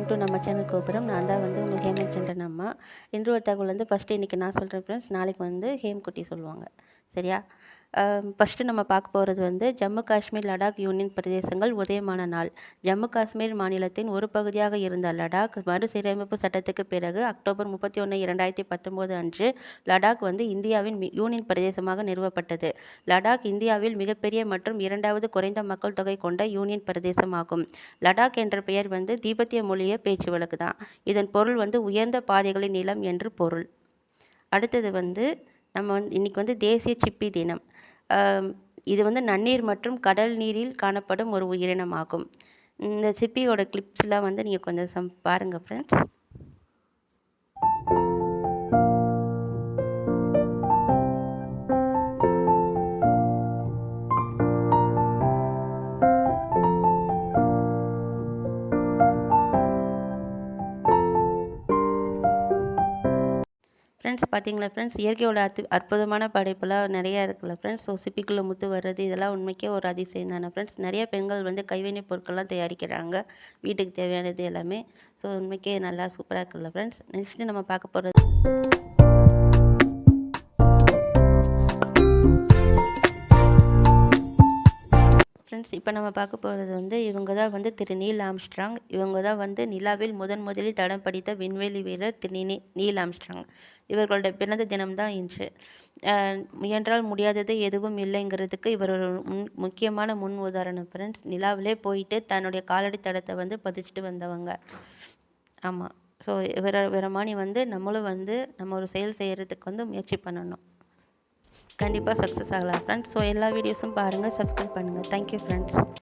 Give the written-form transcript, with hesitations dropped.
To நம்ம channel கோபுரம். நான் தான் வந்து உங்களுக்கு ஹேமச்சந்திரன் அம்மா. இன்று ஒரு தகவல் வந்து ஃபஸ்ட்டு இன்றைக்கி நான் சொல்கிறேன் ஃப்ரெண்ட்ஸ். நாளைக்கு வந்து ஹேம்குட்டி சொல்லுவாங்க. சரியா? ஃபஸ்ட்டு நம்ம பார்க்க போகிறது வந்து ஜம்மு காஷ்மீர் லடாக் யூனியன் பிரதேசங்கள் உதயமான நாள். ஜம்மு காஷ்மீர் மாநிலத்தின் ஒரு பகுதியாக இருந்த லடாக் மறுசீரமைப்பு சட்டத்துக்கு பிறகு அக்டோபர் 31, 2019 அன்று லடாக் வந்து இந்தியாவின் யூனியன் பிரதேசமாக நிறுவப்பட்டது. லடாக் இந்தியாவில் மிகப்பெரிய மற்றும் இரண்டாவது குறைந்த மக்கள் தொகை கொண்ட யூனியன் பிரதேசமாகும். லடாக் என்ற பெயர் வந்து திபெத்திய மொழிய பேச்சு வழக்கு தான். இதன் பொருள் வந்து உயர்ந்த பாதைகளின் நிலம் என்று பொருள். அடுத்தது வந்து நம்ம வந்து இன்றைக்கி வந்து தேசிய சிப்பி தினம். இது வந்து நன்னீர் மற்றும் கடல் நீரில் காணப்படும் ஒரு உயிரினமாகும். இந்த சிப்பியோட கிளிப்ஸ்லாம் வந்து நீங்கள் கொஞ்சம் பாருங்கள் ஃப்ரெண்ட்ஸ். ஃப்ரெண்ட்ஸ் பார்த்தீங்களா ஃப்ரெண்ட்ஸ், இயற்கையோட அற்புதமான படைப்புலாம் நிறையா இருக்குல்ல ஃப்ரெண்ட்ஸ். ஸோ சிப்பிக்குள்ளே முத்து வர்றது இதெல்லாம் உண்மைக்கே ஒரு அதிசயம் தானே ஃப்ரெண்ட்ஸ். நிறைய பெண்கள் வந்து கைவினை பொருட்கள்லாம் தயாரிக்கிறாங்க, வீட்டுக்கு தேவையானது எல்லாமே. ஸோ உண்மைக்கே நல்லா சூப்பராக இருக்குல்ல ஃப்ரெண்ட்ஸ். நெக்ஸ்ட்டு நம்ம பார்க்க போகிறது ஃப்ரெண்ட்ஸ், இப்போ நம்ம பார்க்க போகிறது வந்து இவங்க தான் வந்து திரு நீல் ஆம்ஸ்ட்ராங். இவங்க தான் வந்து நிலாவில் முதலில் தடம் பதித்த விண்வெளி வீரர் திரு நீல் ஆம்ஸ்ட்ராங். இவர்களோட பிறந்த தினம்தான் இன்று. முயன்றால் முடியாதது எதுவும் இல்லைங்கிறதுக்கு இவர் ஒரு முக்கியமான முன் உதாரணம் ஃப்ரெண்ட்ஸ். நிலாவிலே போயிட்டு தன்னுடைய காலடி தடத்தை வந்து பதிச்சுட்டு வந்தவங்க. ஆமாம். ஸோ இவரை மாதிரி வந்து நம்மளும் வந்து நம்ம ஒரு செயல் செய்கிறதுக்கு வந்து முயற்சி பண்ணணும். கண்டிப்பாக சக்ஸஸ் ஆகலாம் ஃப்ரெண்ட்ஸ். ஸோ எல்லா வீடியோஸும் பாருங்கள், சப்ஸ்கிரைப் பண்ணுங்கள். Thank you friends.